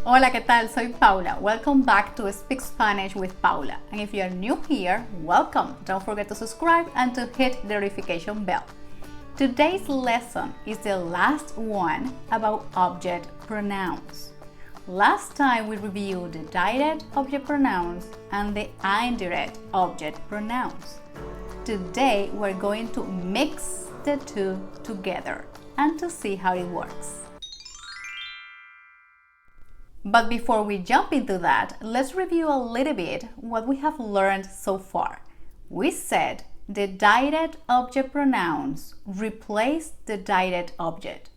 Hola, ¿qué tal? Soy Paula. Welcome back to Speak Spanish with Paula. And if you are new here, welcome. Don't forget to subscribe and to hit the notification bell. Today's lesson is the last one about object pronouns. Last time we reviewed the direct object pronouns and the indirect object pronouns. Today we're going to mix the two together and to see how it works. But before we jump into that, let's review a little bit what we have learned so far. We said the direct object pronouns replace the direct object,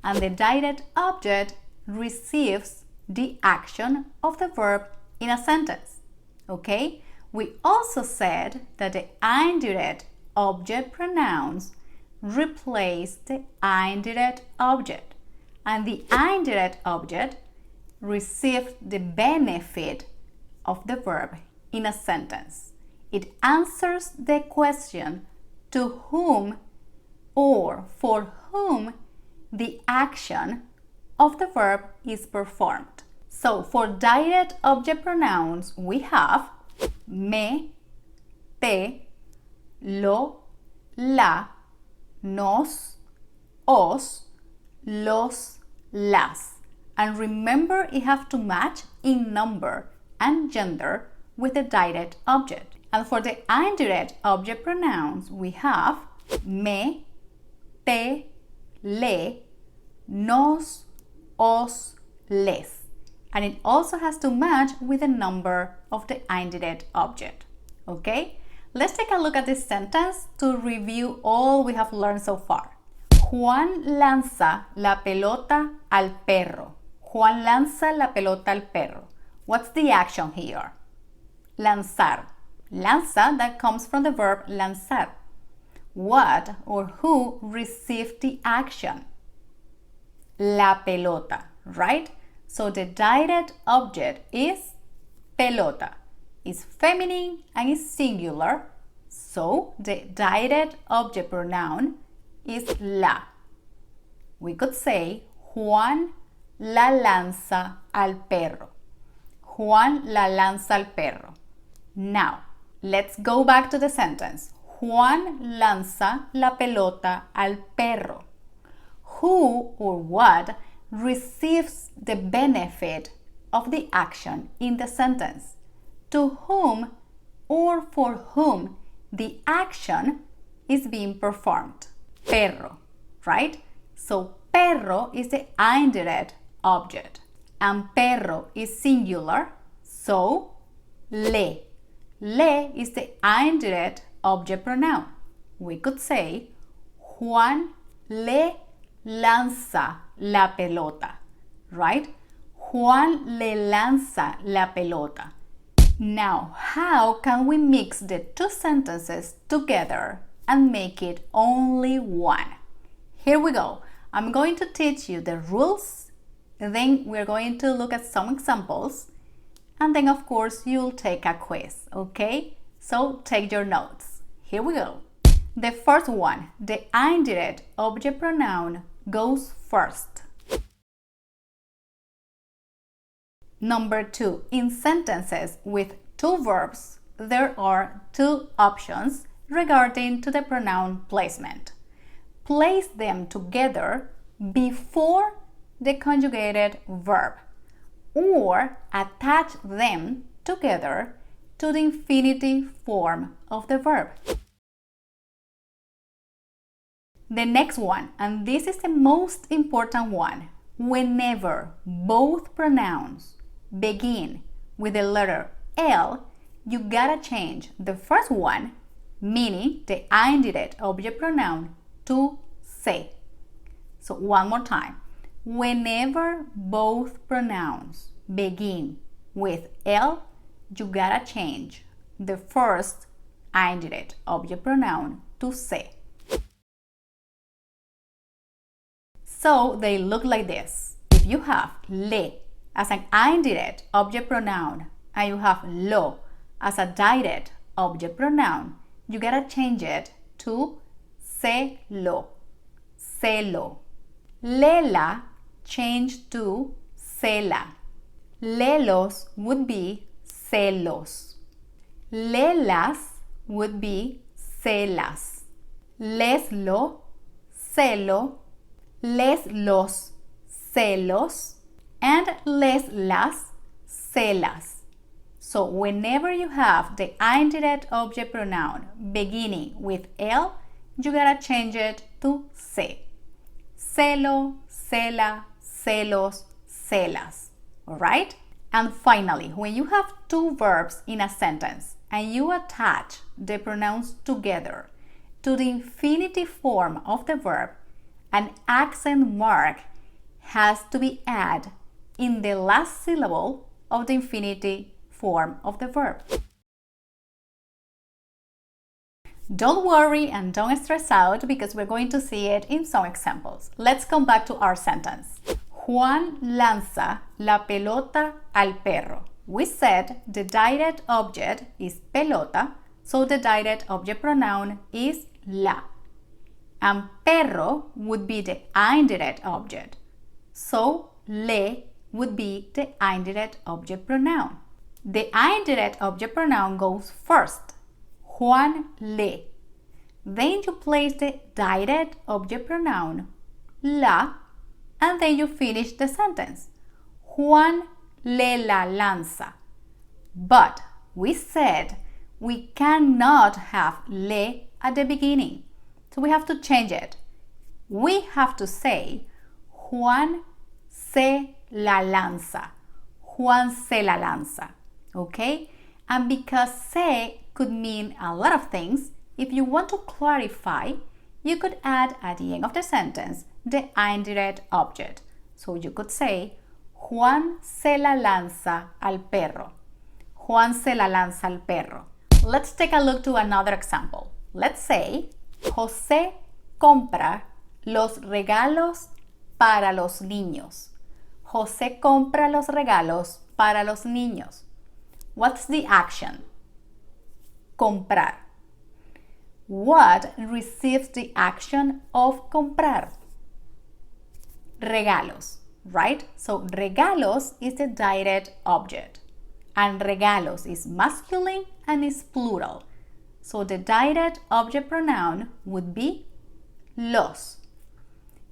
and the direct object receives the action of the verb in a sentence. Okay? We also said that the indirect object pronouns replace the indirect object, and the indirect object receives the benefit of the verb in a sentence. It answers the question to whom or for whom the action of the verb is performed. So for direct object pronouns, we have me, te, lo, la, nos, os, los, las. And remember, it has to match in number and gender with the direct object. And for the indirect object pronouns, we have me, te, le, nos, os, les. And it also has to match with the number of the indirect object. Okay? Let's take a look at this sentence to review all we have learned so far. Juan lanza la pelota al perro. Juan lanza la pelota al perro. What's the action here? Lanzar. Lanza, that comes from the verb lanzar. What or who received the action? La pelota, right? So the direct object is pelota. It's feminine and it's singular. So the direct object pronoun is la. We could say Juan la lanza al perro. Juan la lanza al perro. Now, let's go back to the sentence. Juan lanza la pelota al perro. Who or what receives the benefit of the action in the sentence? To whom or for whom the action is being performed? Perro, right? So perro is the indirect object, and perro is singular, so le. Le is the indirect object pronoun. We could say Juan le lanza la pelota, right? Juan le lanza la pelota. Now, how can we mix the two sentences together and make it only one? Here we go. I'm going to teach you the rules, and then we're going to look at some examples, and then of course you'll take a quiz, okay? So take your notes. Here we go. The first one, the indirect object pronoun goes first. Number 2, in sentences with two verbs, there are two options regarding to the pronoun placement. Place them together before the conjugated verb, or attach them together to the infinitive form of the verb. The next one, and this is the most important one, whenever both pronouns begin with the letter L, you gotta change the first one, meaning the indirect object pronoun, to se. So one more time. Whenever both pronouns begin with L, you gotta change the first indirect object pronoun to se. So they look like this. If you have le as an indirect object pronoun and you have lo as a direct object pronoun, you gotta change it to se lo. Se lo. Lela changed to Cela. Lelos would be celos. Lelas would be celas. Leslo, celo, leslos, celos, and leslas, celas. So whenever you have the indirect object pronoun beginning with L, you gotta change it to se. Celo, cela, celos, celas. Alright? And finally, when you have two verbs in a sentence and you attach the pronouns together to the infinitive form of the verb, an accent mark has to be added in the last syllable of the infinitive form of the verb. Don't worry and don't stress out because we're going to see it in some examples. Let's come back to our sentence. Juan lanza la pelota al perro. We said the direct object is pelota, so the direct object pronoun is la. And perro would be the indirect object. So le would be the indirect object pronoun. The indirect object pronoun goes first. Juan le. Then you place the direct object pronoun la, and then you finish the sentence. Juan le la lanza. But we said we cannot have le at the beginning, so we have to change it. We have to say Juan se la lanza. Juan se la lanza. Okay? And because se could mean a lot of things, if you want to clarify, you could add at the end of the sentence the indirect object. So you could say, Juan se la lanza al perro. Juan se la lanza al perro. Let's take a look to another example. Let's say, José compra los regalos para los niños. José compra los regalos para los niños. What's the action? Comprar. What receives the action of comprar? Regalos, right? So regalos is the direct object, and regalos is masculine and is plural. So the direct object pronoun would be los.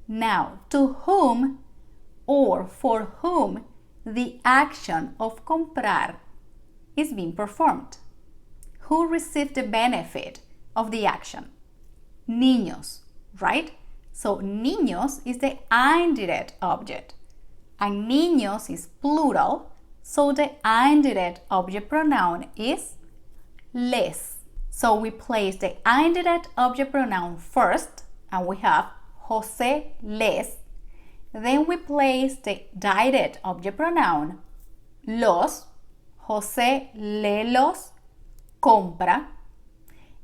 Now, to whom or for whom the action of comprar is being performed? Who received the benefit of the action? Niños, right? So niños is the indirect object, and niños is plural, so the indirect object pronoun is les. So we place the indirect object pronoun first, and we have José les. Then we place the direct object pronoun los. José le los compra.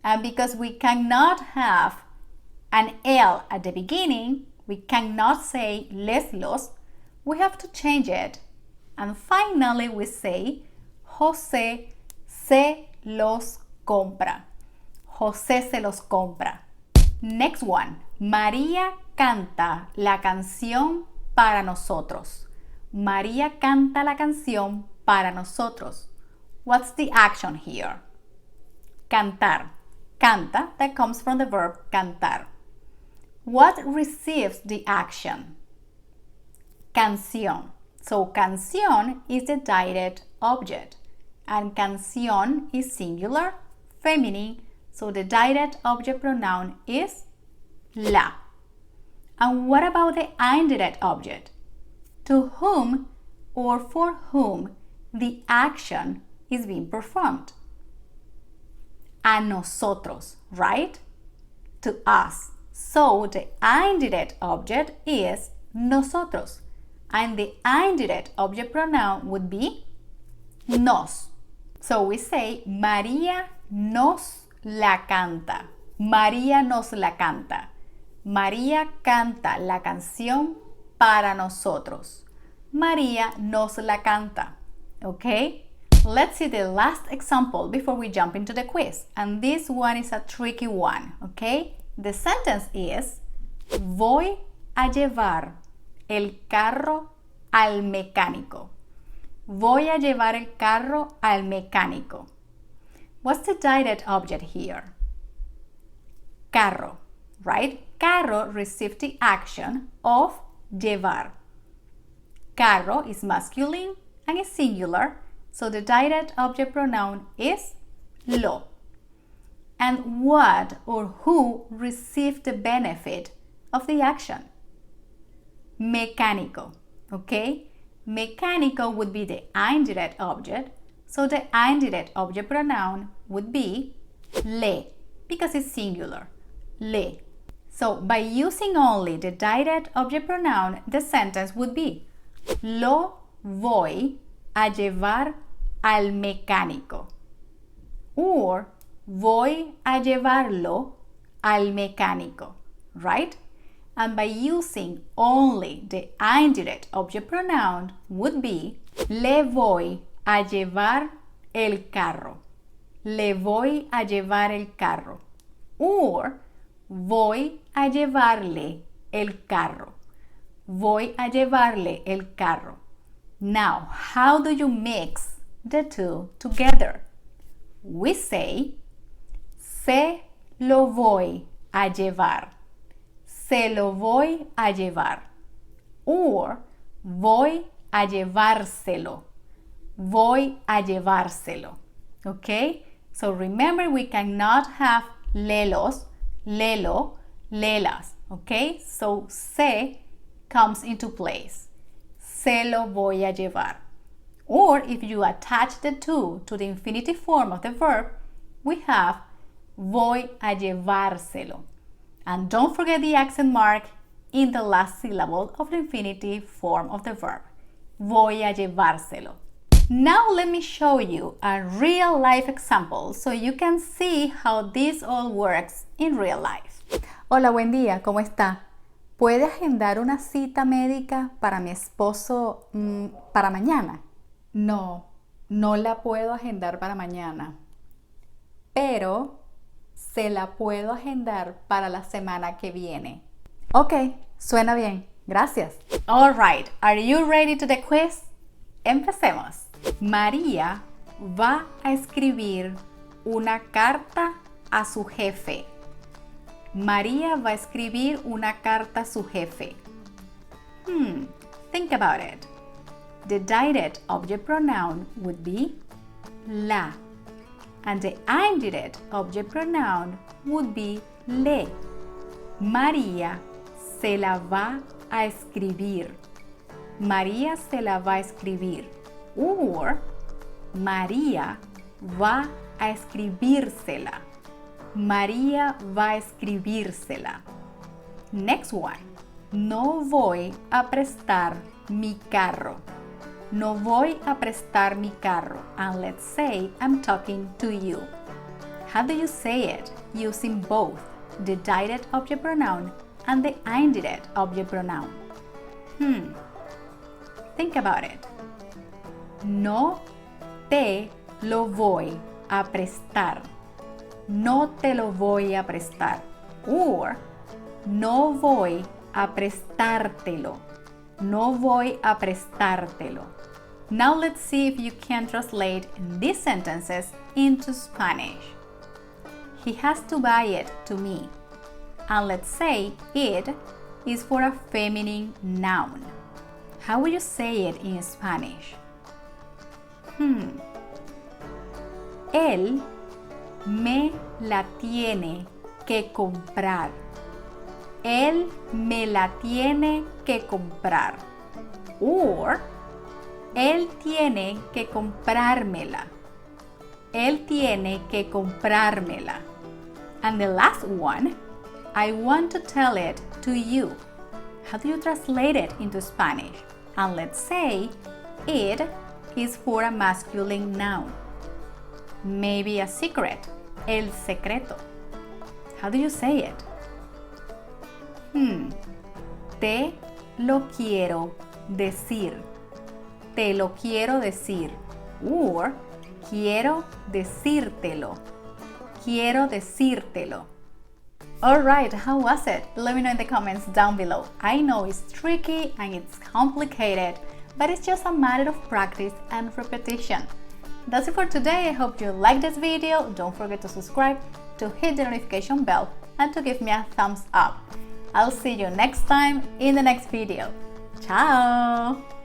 And because we cannot have an L at the beginning, we cannot say les los, we have to change it. And finally we say José se los compra. José se los compra. Next one. María canta la canción para nosotros. María canta la canción para nosotros. What's the action here? Cantar. Canta, that comes from the verb cantar. What receives the action? Canción. So canción is the direct object, and canción is singular, feminine, so the direct object pronoun is la. And what about the indirect object? To whom or for whom the action is being performed? A nosotros, right? To us. So the indirect object is nosotros, and the indirect object pronoun would be nos. So we say María nos la canta. María nos la canta. María canta la canción para nosotros. María nos la canta. Okay? Let's see the last example before we jump into the quiz. And this one is a tricky one. Okay? The sentence is, voy a llevar el carro al mecánico. Voy a llevar el carro al mecánico. What's the direct object here? Carro, right? Carro received the action of llevar. Carro is masculine and is singular, so the direct object pronoun is lo. And what or who received the benefit of the action? Mecánico, okay? Mecánico would be the indirect object, so the indirect object pronoun would be le, because it's singular, le. So by using only the direct object pronoun, the sentence would be lo voy a llevar al mecánico, or voy a llevarlo al mecánico, right? And by using only the indirect object pronoun would be le voy a llevar el carro, le voy a llevar el carro, or voy a llevarle el carro, voy a llevarle el carro. Now, how do you mix the two together? We say, se lo voy a llevar, se lo voy a llevar, or voy a llevárselo, voy a llevárselo. Okay? So remember, we cannot have lelos, lelo, lelas. Okay? So se comes into place. Se lo voy a llevar. Or if you attach the two to the infinitive form of the verb, we have voy a llevárselo. And don't forget the accent mark in the last syllable of the infinitive form of the verb. Voy a llevárselo. Now let me show you a real life example so you can see how this all works in real life. Hola, buen día, ¿cómo está? ¿Puede agendar una cita médica para mi esposo para mañana? No, no la puedo agendar para mañana, pero se la puedo agendar para la semana que viene. Ok, suena bien, gracias. All right, are you ready to the quiz? Empecemos. María va a escribir una carta a su jefe. María va a escribir una carta a su jefe. Think about it. The direct object pronoun would be la, and the indirect object pronoun would be le. María se la va a escribir. María se la va a escribir. Or María va a escribírsela. María va a escribírsela. Next one. No voy a prestar mi carro. No voy a prestar mi carro. And let's say I'm talking to you. How do you say it using both the direct object pronoun and the indirect object pronoun? Think about it. No te lo voy a prestar. No te lo voy a prestar. Or no voy a prestártelo. No voy a prestártelo. Now let's see if you can translate these sentences into Spanish. He has to buy it to me. And let's say it is for a feminine noun. How will you say it in Spanish? Él me la tiene que comprar. Él me la tiene que comprar. Or, él tiene que comprármela. Él tiene que comprármela. And the last one, I want to tell it to you. How do you translate it into Spanish? And let's say it is for a masculine noun. Maybe a secret, el secreto. How do you say it? Te lo quiero decir. Te lo quiero decir. Or, quiero decírtelo. Quiero decírtelo. Alright, how was it? Let me know in the comments down below. I know it's tricky and it's complicated, but it's just a matter of practice and repetition. That's it for today. I hope you liked this video. Don't forget to subscribe, to hit the notification bell, and to give me a thumbs up. I'll see you next time in the next video. Ciao!